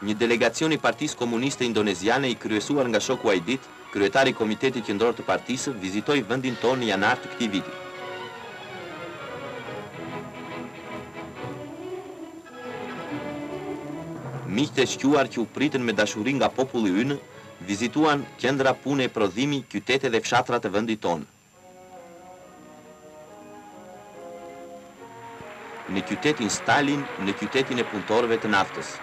Një delegacion I Partisë Komuniste Indoneziane I kryesuar nga shoku Aidit, kryetari I Komitetit Qendror të Partisë, vizitoi vendin tonë në janar të këtij viti. Miqtë e shquar që u pritën me dashuri nga populli ynë, vizituan qendra pune e prodhimi, qytete dhe fshatra të vendit tonë. Në qytetin Stalin, në qytetin e punëtorëve të naftës.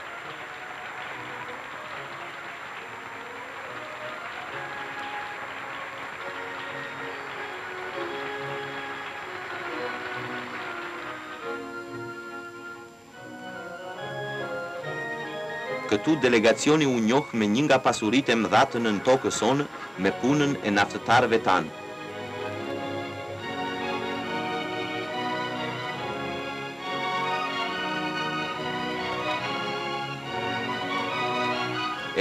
Këtu delegacioni u njoh me një nga pasuritë e mëdha të nën tokës sonë, me punën e naftëtarëve tanë.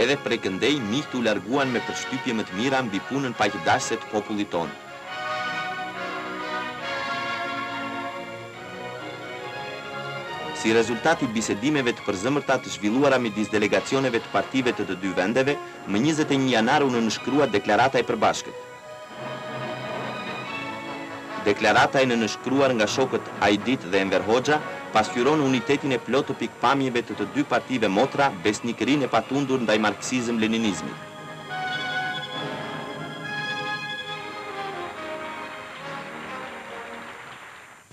Edhe prej këndej, miqtë u larguan me përshtypje më të mira mbi punën paqdashse të popullit tonë. Si rezultati bisedimeve të përzemërta të zhvilluara midis delegacioneve të partive të dy vendeve, më 21 janar u nënshkrua deklarata e përbashkët. Deklarata e nënshkruar nga shokët Aidit dhe Enver Hoxha pasqyron unitetin e plot të pikpamjeve të dy partive motra, besnikërinë e patundur ndaj marksizëm-leninizmit.